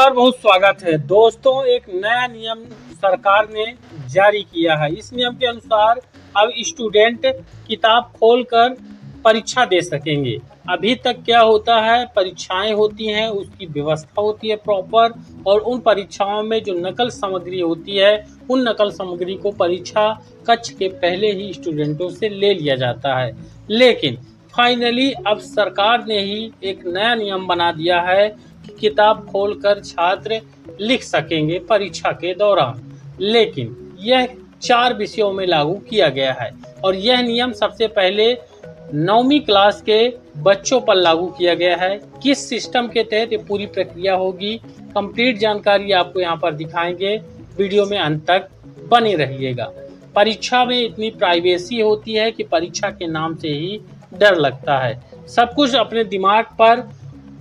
नमस्कार, बहुत स्वागत है दोस्तों। एक नया नियम सरकार ने जारी किया है। इस नियम के अनुसार अब स्टूडेंट किताब खोलकर परीक्षा दे सकेंगे। अभी तक क्या होता है, परीक्षाएं होती हैं, उसकी व्यवस्था होती है प्रॉपर, और उन परीक्षाओं में जो नकल सामग्री होती है, उन नकल सामग्री को परीक्षा कक्ष के पहले ही स्टूडेंटों से ले लिया जाता है। लेकिन फाइनली अब सरकार ने ही एक नया नियम बना दिया है कि किताब खोलकर छात्र लिख सकेंगे परीक्षा के दौरान। लेकिन यह 4 विषयों में लागू किया गया है और यह नियम सबसे पहले 9वीं क्लास के बच्चों पर लागू किया गया है। किस सिस्टम के तहत ये पूरी प्रक्रिया होगी, कंप्लीट जानकारी आपको यहाँ पर दिखाएंगे। वीडियो में अंत तक बने रहिएगा। परीक्षा में इतनी प्राइवेसी होती है कि परीक्षा के नाम से ही डर लगता है। सब कुछ अपने दिमाग पर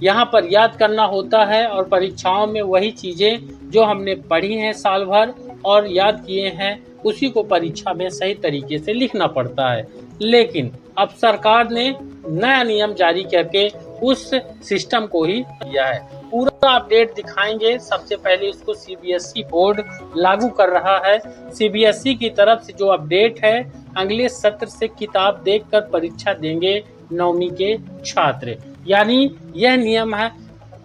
यहाँ पर याद करना होता है और परीक्षाओं में वही चीज़ें जो हमने पढ़ी हैं साल भर और याद किए हैं, उसी को परीक्षा में सही तरीके से लिखना पड़ता है। लेकिन अब सरकार ने नया नियम जारी करके उस सिस्टम को ही दिया है। पूरा अपडेट दिखाएंगे। सबसे पहले इसको सीबीएसई बोर्ड लागू कर रहा है। सीबीएसई की तरफ से जो अपडेट है, अगले सत्र से किताब देखकर परीक्षा देंगे 9वीं के छात्र। यानी यह नियम है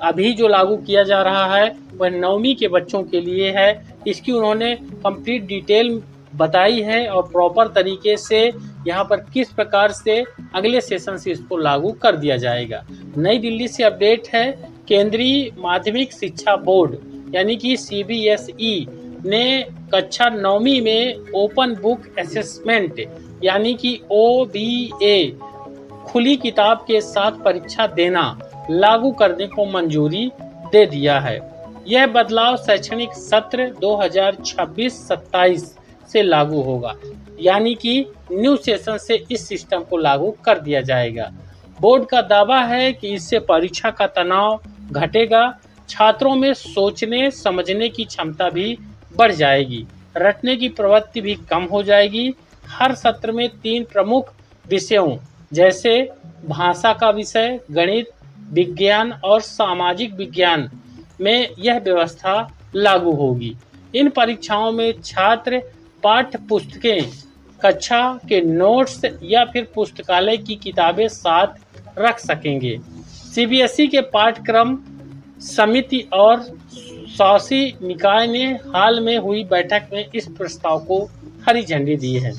अभी जो लागू किया जा रहा है वह 9वीं के बच्चों के लिए है। इसकी उन्होंने कंप्लीट डिटेल बताई है और प्रॉपर तरीके से यहाँ पर किस प्रकार से अगले सेशन से इसको लागू कर दिया जाएगा। नई दिल्ली से अपडेट है। केंद्रीय माध्यमिक शिक्षा बोर्ड यानी कि सीबीएसई ने कक्षा 9वीं में ओपन बुक असेसमेंट यानी कि OBA खुली किताब के साथ परीक्षा देना लागू करने को मंजूरी दे दिया है। यह बदलाव शैक्षणिक सत्र 2026-27 से लागू होगा, यानी कि न्यू सेशन से इस सिस्टम को लागू कर दिया जाएगा। बोर्ड का दावा है कि इससे परीक्षा का तनाव घटेगा, छात्रों में सोचने समझने की क्षमता भी बढ़ जाएगी, रटने की प्रवृत्ति भी कम हो जाएगी। हर सत्र में 3 प्रमुख विषयों जैसे भाषा का विषय, गणित, विज्ञान और सामाजिक विज्ञान में यह व्यवस्था लागू होगी। इन परीक्षाओं में छात्र पाठ्य पुस्तकें, कक्षा के नोट्स या फिर पुस्तकालय की किताबें साथ रख सकेंगे। सीबीएसई के पाठ्यक्रम समिति और शासी निकाय ने हाल में हुई बैठक में इस प्रस्ताव को हरी झंडी दी है।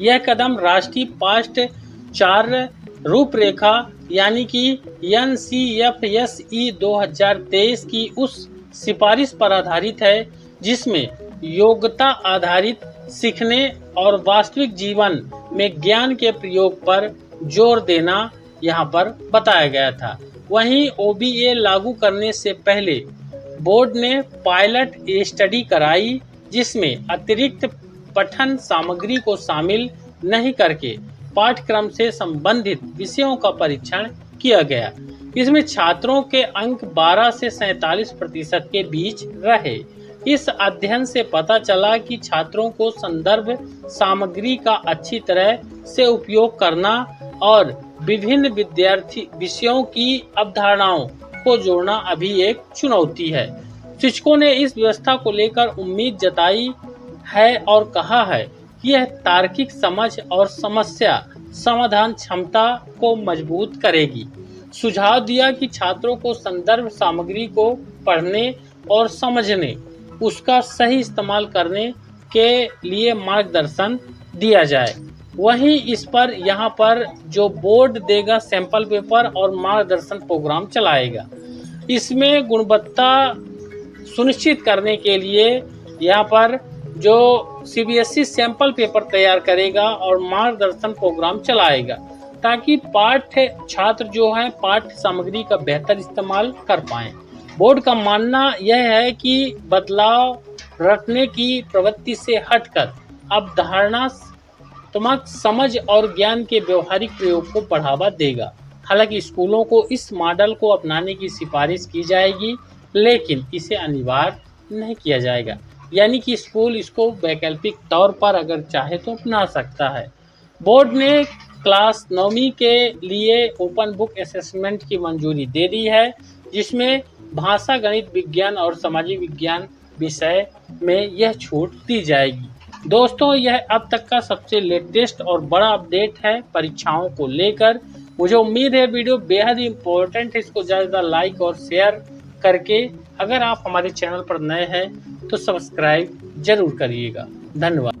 यह कदम राष्ट्रीय पाठ्यचर्या रूपरेखा यानी कि NCFSE 2023 की उस सिफारिश पर आधारित है जिसमें योग्यता आधारित सीखने और वास्तविक जीवन में ज्ञान के प्रयोग पर जोर देना यहाँ पर बताया गया था। वहीं OBA लागू करने से पहले बोर्ड ने पायलट स्टडी कराई जिसमें अतिरिक्त पठन सामग्री को शामिल नहीं करके पाठ्यक्रम से संबंधित विषयों का परीक्षण किया गया। इसमें छात्रों के अंक 12 से 47% के बीच रहे। इस अध्ययन से पता चला कि छात्रों को संदर्भ सामग्री का अच्छी तरह से उपयोग करना और विभिन्न विद्यार्थी विषयों की अवधारणाओं को जोड़ना अभी एक चुनौती है। शिक्षकों ने इस व्यवस्था को लेकर उम्मीद जताई है और कहा है कि यह तार्किक समझ और समस्या समाधान क्षमता को मजबूत करेगी। सुझाव दिया कि छात्रों को संदर्भ सामग्री को पढ़ने और समझने, उसका सही इस्तेमाल करने के लिए मार्गदर्शन दिया जाए। वहीं इस पर यहाँ पर जो बोर्ड देगा सैंपल पेपर और मार्गदर्शन प्रोग्राम चलाएगा। इसमें गुणवत्ता सुनिश्चित करने के लिए यहाँ पर जो सीबीएसई सैंपल पेपर तैयार करेगा और मार्गदर्शन प्रोग्राम चलाएगा ताकि पाठ्य छात्र जो हैं पाठ्य सामग्री का बेहतर इस्तेमाल कर पाएं। बोर्ड का मानना यह है कि बदलाव रटने की प्रवृत्ति से हटकर अवधारणात्मक समझ और ज्ञान के व्यवहारिक प्रयोग को बढ़ावा देगा। हालांकि स्कूलों को इस मॉडल को अपनाने की सिफारिश की जाएगी, लेकिन इसे अनिवार्य नहीं किया जाएगा। यानी कि स्कूल इसको वैकल्पिक तौर पर अगर चाहे तो अपना सकता है। बोर्ड ने क्लास 9वीं के लिए ओपन बुक असेसमेंट की मंजूरी दे दी है। जिसमें भाषा, गणित, विज्ञान और सामाजिक विज्ञान विषय में यह छूट दी जाएगी। दोस्तों, यह अब तक का सबसे लेटेस्ट और बड़ा अपडेट है परीक्षाओं को लेकर। मुझे उम्मीद है वीडियो बेहद ही इम्पोर्टेंट है, इसको ज़्यादा लाइक और शेयर करके, अगर आप हमारे चैनल पर नए हैं तो सब्सक्राइब जरूर करिएगा। धन्यवाद।